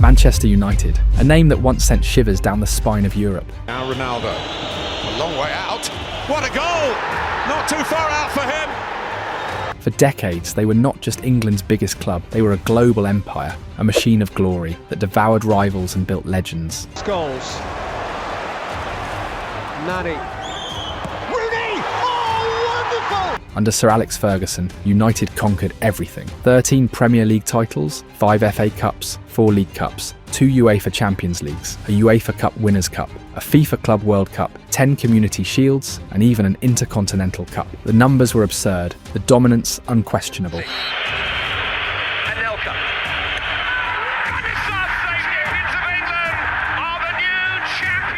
Manchester United, a name that once sent shivers down the spine of Europe. Now Ronaldo, a long way out. What a goal! Not too far out for him. For decades, they were not just England's biggest club, they were a global empire, a machine of glory that devoured rivals and built legends. Goals. Nani. Under Sir Alex Ferguson, United conquered everything. 13 Premier League titles, 5 FA Cups, 4 League Cups, 2 UEFA Champions Leagues, a UEFA Cup Winners' Cup, a FIFA Club World Cup, 10 Community Shields, and even an Intercontinental Cup. The numbers were absurd, the dominance unquestionable.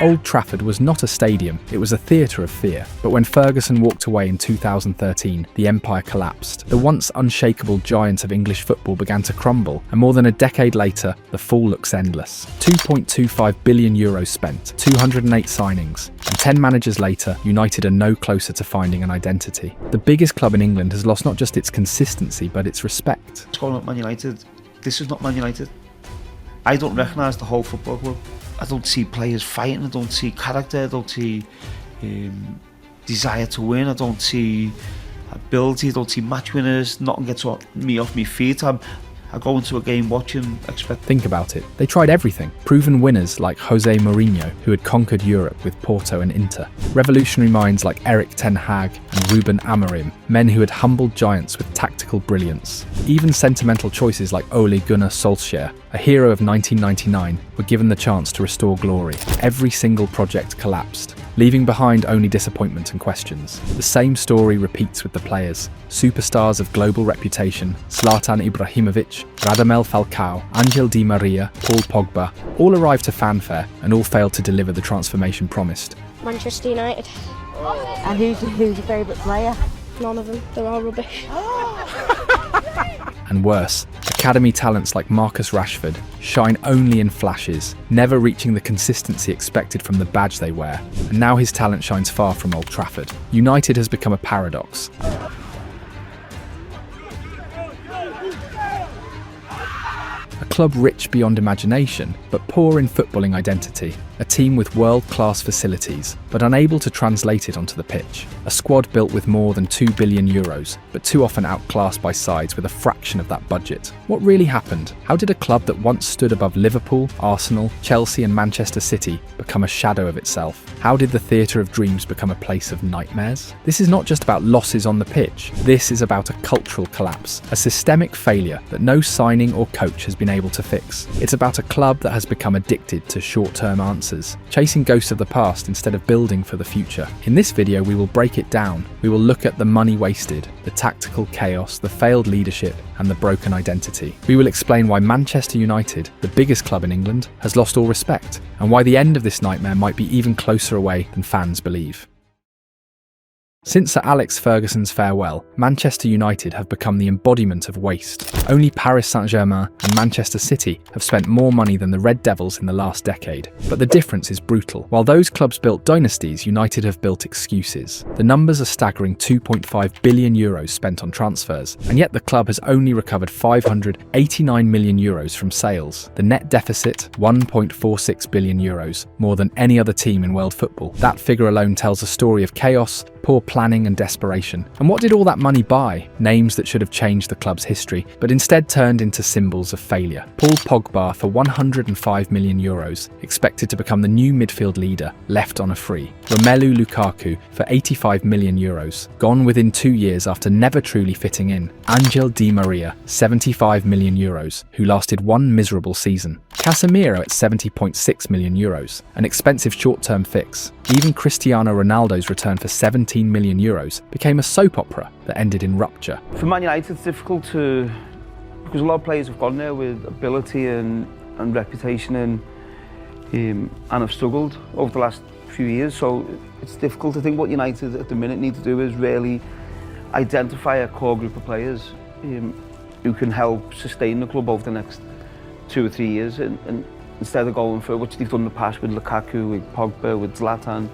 Old Trafford was not a stadium, it was a theatre of fear. But when Ferguson walked away in 2013, the empire collapsed. The once unshakable giant of English football began to crumble, and more than a decade later, the fall looks endless. €2.25 billion spent, 208 signings, and 10 managers later, United are no closer to finding an identity. The biggest club in England has lost not just its consistency, but its respect. What's going on at Man United? This is not Man United. I don't recognise the whole football club. I don't see players fighting, I don't see character, I don't see desire to win, I don't see ability, I don't see match winners, nothing gets me off my feet. I go into a game watching, expect... Think about it. They tried everything. Proven winners like Jose Mourinho, who had conquered Europe with Porto and Inter. Revolutionary minds like Erik ten Hag and Ruben Amorim, men who had humbled giants with tactical brilliance. Even sentimental choices like Ole Gunnar Solskjaer, a hero of 1999, were given the chance to restore glory. Every single project collapsed, leaving behind only disappointment and questions. The same story repeats with the players. Superstars of global reputation, Zlatan Ibrahimovic, Radamel Falcao, Angel Di Maria, Paul Pogba, all arrived to fanfare and all failed to deliver the transformation promised. Manchester United. And who's your favourite player? None of them, they're all rubbish. And worse, academy talents like Marcus Rashford shine only in flashes, never reaching the consistency expected from the badge they wear. And now his talent shines far from Old Trafford. United has become a paradox. A club rich beyond imagination, but poor in footballing identity. A team with world-class facilities, but unable to translate it onto the pitch. A squad built with more than €2 billion, but too often outclassed by sides with a fraction of that budget. What really happened? How did a club that once stood above Liverpool, Arsenal, Chelsea and Manchester City become a shadow of itself? How did the theatre of dreams become a place of nightmares? This is not just about losses on the pitch. This is about a cultural collapse, a systemic failure that no signing or coach has been able to fix. It's about a club that has become addicted to short-term answers, chasing ghosts of the past instead of building for the future. In this video, we will break it down. We will look at the money wasted, the tactical chaos, the failed leadership, and the broken identity. We will explain why Manchester United, the biggest club in England, has lost all respect, and why the end of this nightmare might be even closer away than fans believe. Since Sir Alex Ferguson's farewell, Manchester United have become the embodiment of waste. Only Paris Saint-Germain and Manchester City have spent more money than the Red Devils in the last decade. But the difference is brutal. While those clubs built dynasties, United have built excuses. The numbers are staggering: €2.5 billion spent on transfers, and yet the club has only recovered €589 million from sales. The net deficit, €1.46 billion, more than any other team in world football. That figure alone tells a story of chaos, poor planning and desperation. And what did all that money buy? Names that should have changed the club's history, but instead turned into symbols of failure. Paul Pogba for €105 million, expected to become the new midfield leader, left on a free. Romelu Lukaku for €85 million, gone within 2 years after never truly fitting in. Angel Di Maria, €75 million, who lasted one miserable season. Casemiro at €70.6 million, an expensive short-term fix. Even Cristiano Ronaldo's return for €17 million became a soap opera that ended in rupture. For Man United, it's difficult because a lot of players have gone there with ability and reputation and have struggled over the last few years, so it's difficult. I think what United at the minute need to do is really identify a core group of players who can help sustain the club over the next 2 or 3 years, and instead of going for, which they've done in the past with Lukaku, with Pogba, with Zlatan,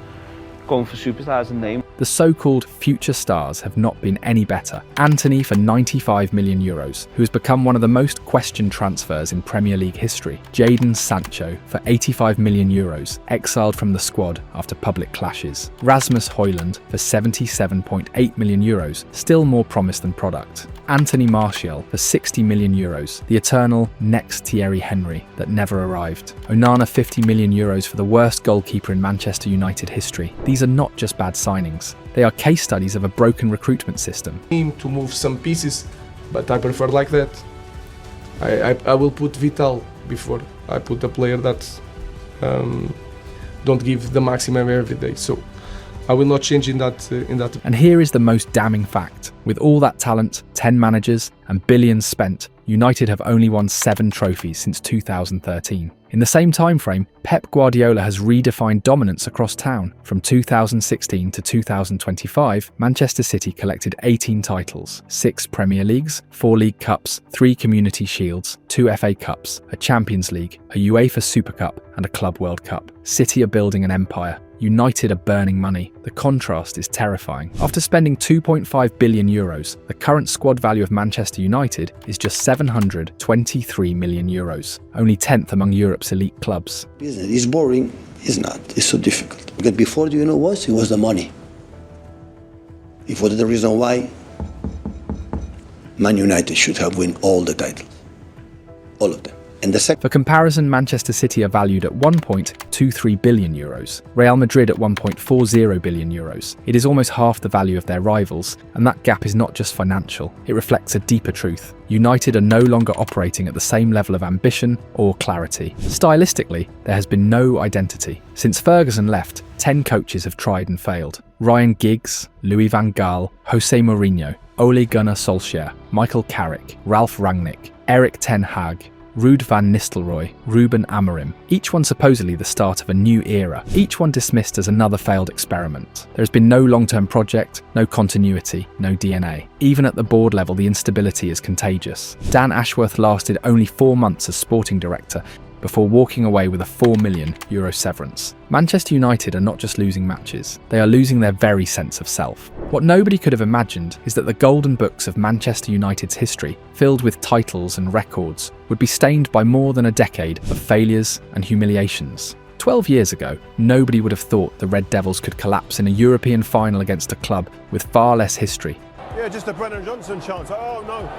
going for superstars in name. The so-called future stars have not been any better. Antony for €95 million, who has become one of the most questioned transfers in Premier League history. Jadon Sancho for €85 million, exiled from the squad after public clashes. Rasmus Højlund for €77.8 million, still more promise than product. Anthony Martial for €60 million, the eternal next Thierry Henry that never arrived. Onana €50 million for the worst goalkeeper in Manchester United history. These are not just bad signings. They are case studies of a broken recruitment system. To move some pieces, but I prefer like that. I will put Vital before I put a player that don't give the maximum every day. So I will not change in that. And here is the most damning fact. With all that talent, 10 managers, and billions spent, United have only won 7 trophies since 2013. In the same time frame, Pep Guardiola has redefined dominance across town. From 2016 to 2025, Manchester City collected 18 titles, 6 Premier Leagues, 4 League Cups, 3 Community Shields, 2 FA Cups, a Champions League, a UEFA Super Cup, and a Club World Cup. City are building an empire. United are burning money. The contrast is terrifying. After spending €2.5 billion, the current squad value of Manchester United is just €723 million, only 10th among Europe's elite clubs. It's boring. It's not. It's so difficult. Because before, do you know what? It was the money. It was the reason why Man United should have won all the titles. All of them. And the For comparison, Manchester City are valued at €1.23 billion, Real Madrid at €1.40 billion. It is almost half the value of their rivals, and that gap is not just financial, it reflects a deeper truth. United are no longer operating at the same level of ambition or clarity. Stylistically, there has been no identity. Since Ferguson left, 10 coaches have tried and failed. Ryan Giggs, Louis van Gaal, Jose Mourinho, Ole Gunnar Solskjaer, Michael Carrick, Ralf Rangnick, Erik ten Hag, Ruud van Nistelrooy, Ruben Amorim, each one supposedly the start of a new era, each one dismissed as another failed experiment. There has been no long-term project, no continuity, no DNA. Even at the board level, the instability is contagious. Dan Ashworth lasted only 4 months as sporting director before walking away with a €4 million severance. Manchester United are not just losing matches, they are losing their very sense of self. What nobody could have imagined is that the golden books of Manchester United's history, filled with titles and records, would be stained by more than a decade of failures and humiliations. 12 years ago, nobody would have thought the Red Devils could collapse in a European final against a club with far less history. Yeah, just a Brennan Johnson chance. Oh no.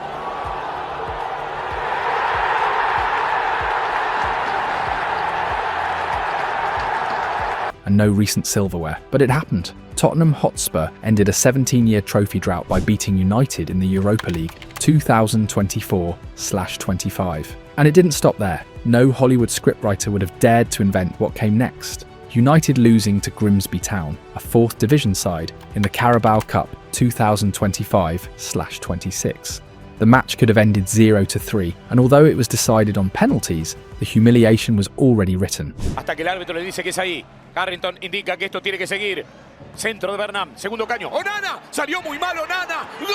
And no recent silverware. But it happened. Tottenham Hotspur ended a 17-year trophy drought by beating United in the Europa League 2024/25. And it didn't stop there. No Hollywood scriptwriter would have dared to invent what came next. United losing to Grimsby Town, a 4th division side, in the Carabao Cup 2025/26. The match could have ended 0-3, and although it was decided on penalties, the humiliation was already written. Hasta que el árbitro le dice que es ahí. Carrington indica que esto tiene que seguir. Centro de Bernam, segundo caño. ¡Onana! ¡Salió muy mal Onana! ¡Gol!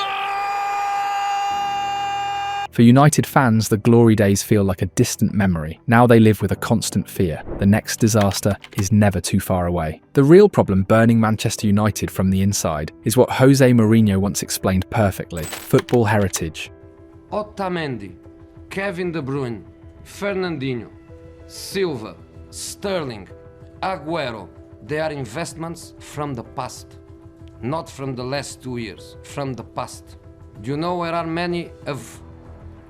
For United fans, the glory days feel like a distant memory. Now they live with a constant fear. The next disaster is never too far away. The real problem burning Manchester United from the inside is what Jose Mourinho once explained perfectly: football heritage. Otamendi, Kevin De Bruyne, Fernandinho, Silva, Sterling, Aguero, they are investments from the past. Not from the last 2 years, from the past. Do you know where are many of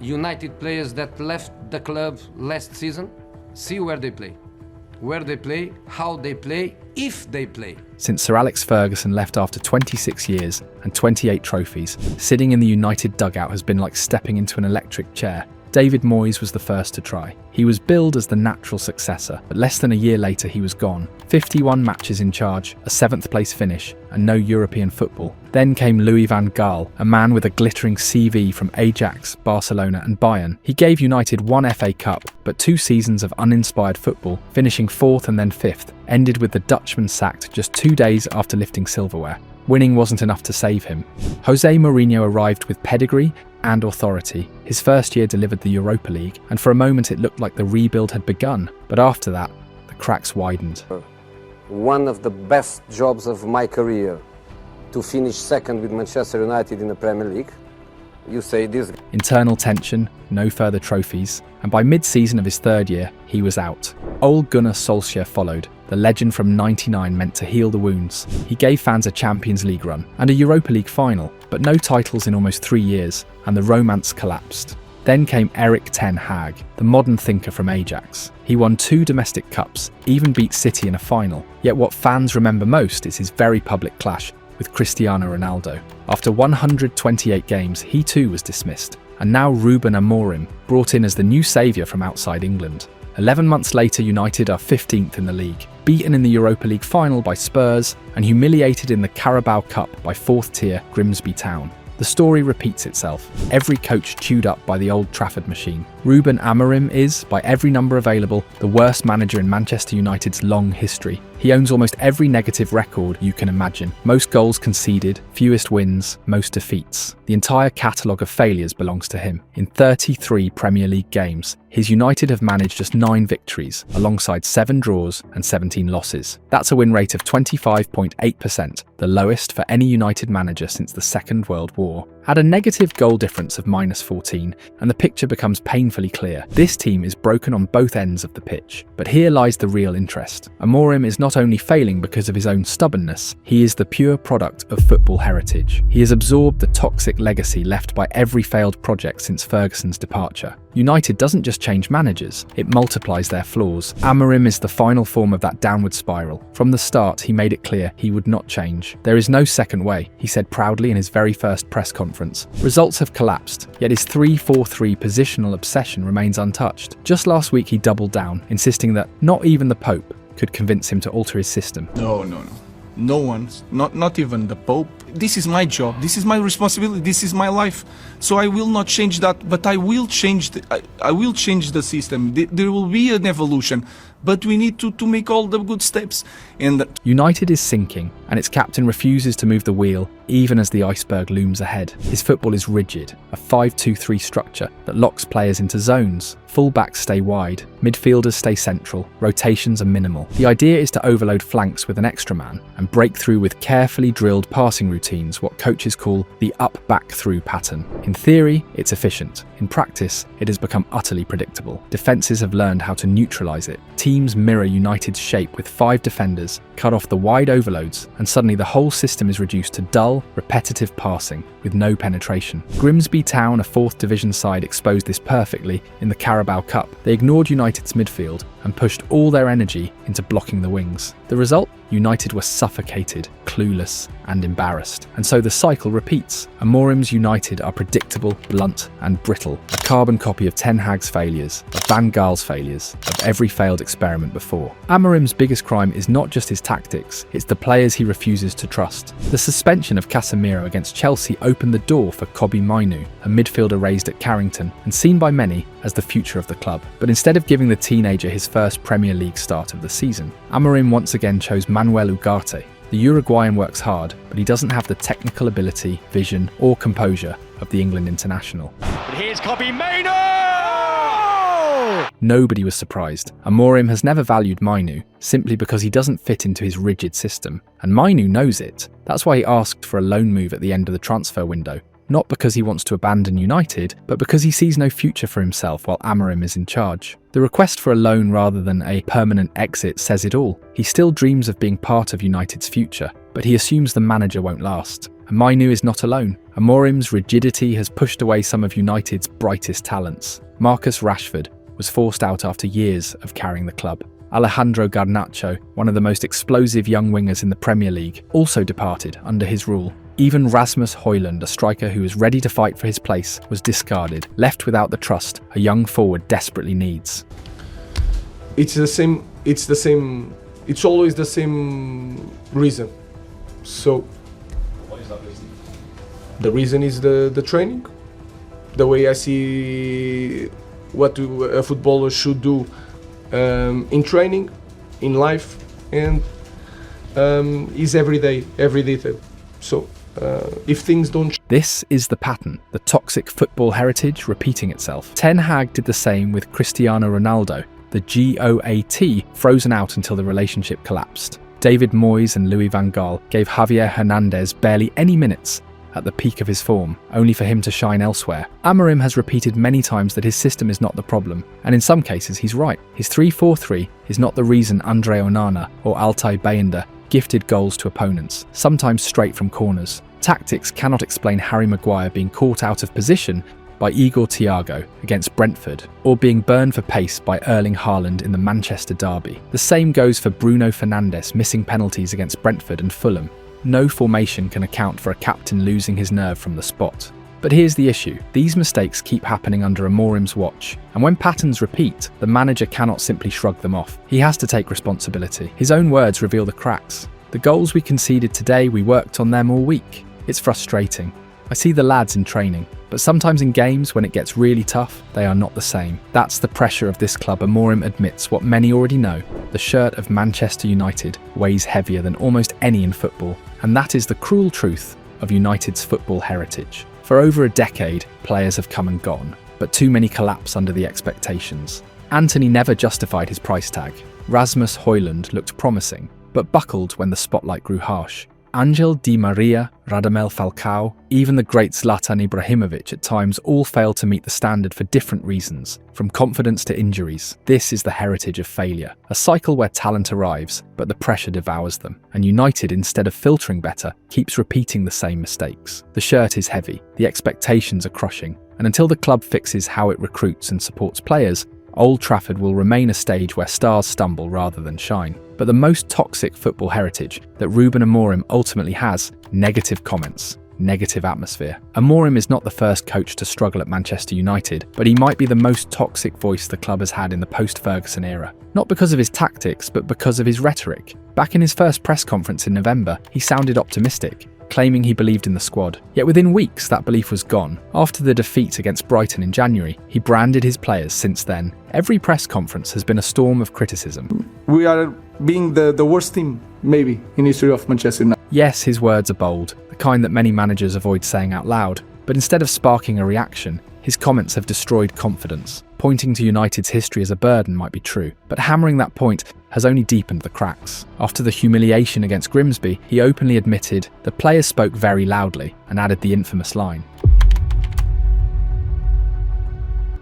United players that left the club last season? See where they play. Where they play, how they play, if they play. Since Sir Alex Ferguson left after 26 years and 28 trophies, sitting in the United dugout has been like stepping into an electric chair. David Moyes was the first to try. He was billed as the natural successor, but less than a year later he was gone. 51 matches in charge, a 7th place finish, and no European football. Then came Louis van Gaal, a man with a glittering CV from Ajax, Barcelona and Bayern. He gave United 1 FA Cup, but 2 seasons of uninspired football, finishing 4th and then 5th, ended with the Dutchman sacked just 2 days after lifting silverware. Winning wasn't enough to save him. Jose Mourinho arrived with pedigree and authority. His first year delivered the Europa League, and for a moment it looked like the rebuild had begun. But after that, the cracks widened. One of the best jobs of my career to finish second with Manchester United in the Premier League. You say this. Internal tension, no further trophies, and by mid-season of his third year, he was out. Ole Gunnar Solskjaer followed, the legend from '99 meant to heal the wounds. He gave fans a Champions League run and a Europa League final, but no titles in almost 3 years, and the romance collapsed. Then came Erik ten Hag, the modern thinker from Ajax. He won 2 domestic cups, even beat City in a final, yet what fans remember most is his very public clash with Cristiano Ronaldo. After 128 games, he too was dismissed, and now Ruben Amorim, brought in as the new saviour from outside England. 11 months later, United are 15th in the league, beaten in the Europa League final by Spurs and humiliated in the Carabao Cup by 4th tier Grimsby Town. The story repeats itself, every coach chewed up by the Old Trafford machine. Ruben Amorim is, by every number available, the worst manager in Manchester United's long history. He owns almost every negative record you can imagine. Most goals conceded, fewest wins, most defeats. The entire catalogue of failures belongs to him. In 33 Premier League games, his United have managed just 9 victories, alongside 7 draws and 17 losses. That's a win rate of 25.8%, the lowest for any United manager since the Second World War. Add a negative goal difference of -14, and the picture becomes painfully clear. This team is broken on both ends of the pitch. But here lies the real interest. Amorim is not only failing because of his own stubbornness, he is the pure product of football heritage. He has absorbed the toxic legacy left by every failed project since Ferguson's departure. United doesn't just change managers, it multiplies their flaws. Amorim is the final form of that downward spiral. From the start, he made it clear he would not change. There is no second way, he said proudly in his very first press conference. Results have collapsed, yet his 3-4-3 positional obsession remains untouched. Just last week he doubled down, insisting that not even the Pope could convince him to alter his system. No. No one, not even the Pope. This is my job, this is my responsibility, this is my life. So I will not change that, but I will change the system. There will be an evolution, but we need to make all the good steps. And United is sinking, and its captain refuses to move the wheel, even as the iceberg looms ahead. His football is rigid, a 5-2-3 structure that locks players into zones. Full-backs stay wide, midfielders stay central, rotations are minimal. The idea is to overload flanks with an extra man and break through with carefully drilled passing routines, what coaches call the up-back-through pattern. In theory, it's efficient. In practice, it has become utterly predictable. Defences have learned how to neutralise it. Teams mirror United's shape with 5 defenders, cut off the wide overloads, and suddenly the whole system is reduced to dull, repetitive passing with no penetration. Grimsby Town, a 4th division side, exposed this perfectly in the Carabao Cup. They ignored United's midfield and pushed all their energy into blocking the wings. The result? United were suffocated, clueless, and embarrassed. And so the cycle repeats. Amorim's United are predictable, blunt, and brittle. A carbon copy of Ten Hag's failures, of Van Gaal's failures, of every failed experiment before. Amorim's biggest crime is not just his tactics, it's the players he refuses to trust. The suspension of Casemiro against Chelsea opened the door for Kobbie Mainoo, a midfielder raised at Carrington and seen by many as the future of the club. But instead of giving the teenager his first Premier League start of the season, Amorim once again chose Manuel Ugarte. The Uruguayan works hard, but he doesn't have the technical ability, vision, or composure of the England international. But here's Kobbie Mainoo! Nobody was surprised. Amorim has never valued Mainoo, simply because he doesn't fit into his rigid system. And Mainoo knows it. That's why he asked for a loan move at the end of the transfer window. Not because he wants to abandon United, but because he sees no future for himself while Amorim is in charge. The request for a loan rather than a permanent exit says it all. He still dreams of being part of United's future, but he assumes the manager won't last. And Mainoo is not alone. Amorim's rigidity has pushed away some of United's brightest talents. Marcus Rashford was forced out after years of carrying the club. Alejandro Garnacho, one of the most explosive young wingers in the Premier League, also departed under his rule. Even Rasmus Højlund, a striker who was ready to fight for his place, was discarded, left without the trust a young forward desperately needs. It's always the same reason. So what is that reason? The reason is the training. The way I see what a footballer should do in training, in life, and is every detail. So if things don't... This is the pattern, the toxic football heritage repeating itself. Ten Hag did the same with Cristiano Ronaldo, the GOAT frozen out until the relationship collapsed. David Moyes and Louis van Gaal gave Javier Hernandez barely any minutes at the peak of his form, only for him to shine elsewhere. Amorim has repeated many times that his system is not the problem, and in some cases he's right. His 3-4-3 is not the reason Andre Onana or Altay Bayındır gifted goals to opponents, sometimes straight from corners. Tactics cannot explain Harry Maguire being caught out of position by Igor Thiago against Brentford, or being burned for pace by Erling Haaland in the Manchester derby. The same goes for Bruno Fernandes missing penalties against Brentford and Fulham. No formation can account for a captain losing his nerve from the spot. But here's the issue. These mistakes keep happening under Amorim's watch, and when patterns repeat, the manager cannot simply shrug them off. He has to take responsibility. His own words reveal the cracks. The goals we conceded today, we worked on them all week. It's frustrating. I see the lads in training, but sometimes in games when it gets really tough, they are not the same. That's the pressure of this club. Amorim admits what many already know. The shirt of Manchester United weighs heavier than almost any in football, and that is the cruel truth of United's football heritage. For over a decade, players have come and gone, but too many collapse under the expectations. Anthony never justified his price tag. Rasmus Højlund looked promising, but buckled when the spotlight grew harsh. Angel Di Maria, Radamel Falcao, even the great Zlatan Ibrahimovic at times all failed to meet the standard for different reasons, from confidence to injuries. This is the heritage of failure, a cycle where talent arrives, but the pressure devours them, and United, instead of filtering better, keeps repeating the same mistakes. The shirt is heavy, the expectations are crushing, and until the club fixes how it recruits and supports players, Old Trafford will remain a stage where stars stumble rather than shine. But the most toxic football heritage that Ruben Amorim ultimately has: negative comments, negative atmosphere. Amorim is not the first coach to struggle at Manchester United, but he might be the most toxic voice the club has had in the post-Ferguson era. Not because of his tactics, but because of his rhetoric. Back in his first press conference in November, he sounded optimistic, claiming he believed in the squad. Yet within weeks, that belief was gone. After the defeat against Brighton in January, he branded his players. Since then, every press conference has been a storm of criticism. We are being the worst team, maybe, in history of Manchester United. Yes, his words are bold, the kind that many managers avoid saying out loud. But instead of sparking a reaction, his comments have destroyed confidence. Pointing to United's history as a burden might be true, but hammering that point has only deepened the cracks. After the humiliation against Grimsby, he openly admitted the players spoke very loudly and added the infamous line.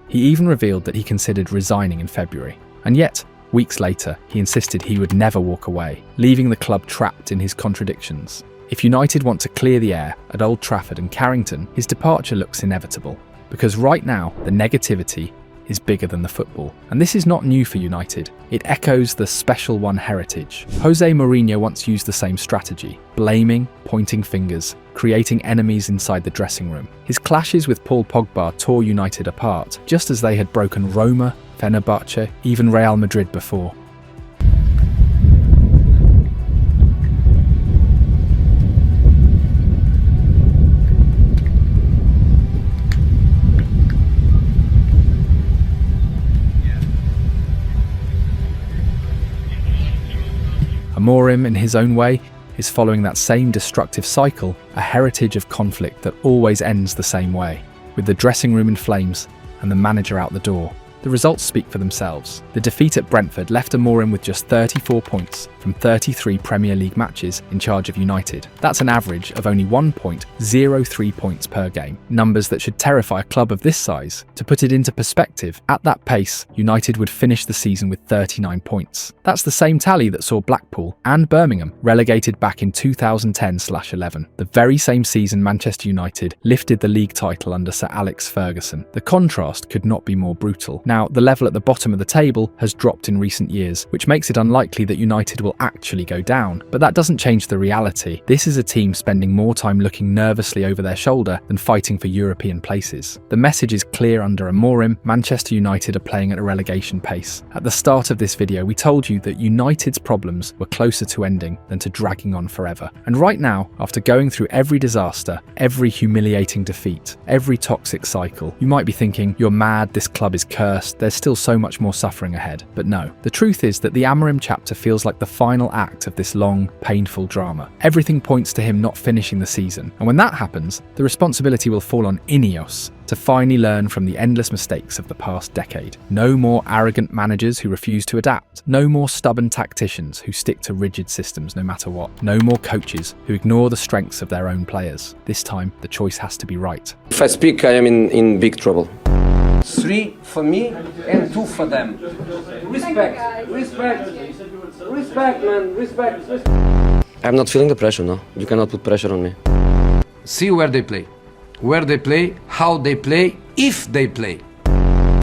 He even revealed that he considered resigning in February. And yet, weeks later, he insisted he would never walk away, leaving the club trapped in his contradictions. If United want to clear the air at Old Trafford and Carrington, his departure looks inevitable. Because right now, the negativity is bigger than the football. And this is not new for United. It echoes the Special One heritage. Jose Mourinho once used the same strategy: blaming, pointing fingers, creating enemies inside the dressing room. His clashes with Paul Pogba tore United apart, just as they had broken Roma, Fenerbahce, even Real Madrid before. Amorim, in his own way, is following that same destructive cycle, a heritage of conflict that always ends the same way, with the dressing room in flames and the manager out the door. The results speak for themselves. The defeat at Brentford left Amorim with just 34 points from 33 Premier League matches in charge of United. That's an average of only 1.03 points per game, numbers that should terrify a club of this size. To put it into perspective, at that pace, United would finish the season with 39 points. That's the same tally that saw Blackpool and Birmingham relegated back in 2010/11, the very same season Manchester United lifted the league title under Sir Alex Ferguson. The contrast could not be more brutal. Now, the level at the bottom of the table has dropped in recent years, which makes it unlikely that United will actually go down. But that doesn't change the reality. This is a team spending more time looking nervously over their shoulder than fighting for European places. The message is clear under Amorim: Manchester United are playing at a relegation pace. At the start of this video, we told you that United's problems were closer to ending than to dragging on forever. And right now, after going through every disaster, every humiliating defeat, every toxic cycle, you might be thinking, you're mad, this club is cursed, first, there's still so much more suffering ahead. But no, the truth is that the Amorim chapter feels like the final act of this long, painful drama. Everything points to him not finishing the season, and when that happens, the responsibility will fall on Ineos to finally learn from the endless mistakes of the past decade. No more arrogant managers who refuse to adapt. No more stubborn tacticians who stick to rigid systems no matter what. No more coaches who ignore the strengths of their own players. This time, the choice has to be right. If I speak, I am in big trouble. 3 for me and 2 for them. Respect, man, respect. I'm not feeling the pressure, no. You cannot put pressure on me. See where they play, how they play, if they play.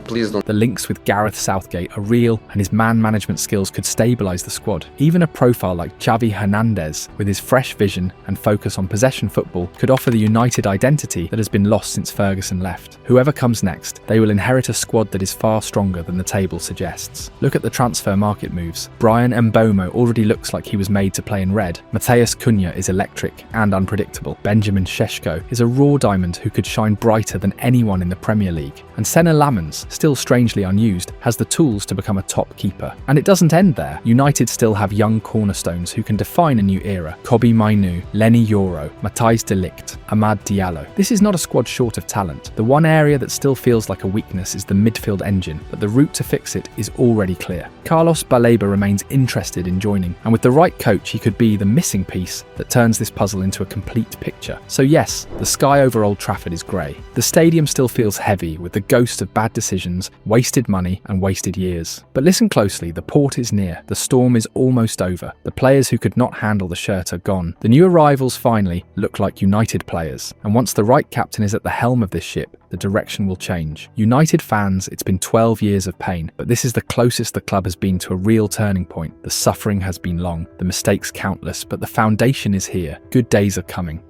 Please don't. The links with Gareth Southgate are real, and his man management skills could stabilise the squad. Even a profile like Xavi Hernandez, with his fresh vision and focus on possession football, could offer the United identity that has been lost since Ferguson left. Whoever comes next, they will inherit a squad that is far stronger than the table suggests. Look at the transfer market moves. Brian Mbomo already looks like he was made to play in red. Matheus Cunha is electric and unpredictable. Benjamin Šeško is a raw diamond who could shine brighter than anyone in the Premier League. And Senna Lamens, still strangely unused, has the tools to become a top keeper. And it doesn't end there. United still have young cornerstones who can define a new era. Kobbie Mainoo, Lenny Yoro, Matthijs de Ligt, Amad Diallo. This is not a squad short of talent. The one area that still feels like a weakness is the midfield engine, but the route to fix it is already clear. Carlos Baleba remains interested in joining, and with the right coach he could be the missing piece that turns this puzzle into a complete picture. So yes, the sky over Old Trafford is grey. The stadium still feels heavy with the ghost of bad decisions, wasted money and wasted years. But listen closely, the port is near, the storm is almost over, the players who could not handle the shirt are gone. The new arrivals finally look like United players, and once the right captain is at the helm of this ship, the direction will change. United fans, it's been 12 years of pain, but this is the closest the club has been to a real turning point. The suffering has been long, the mistakes countless, but the foundation is here. Good days are coming.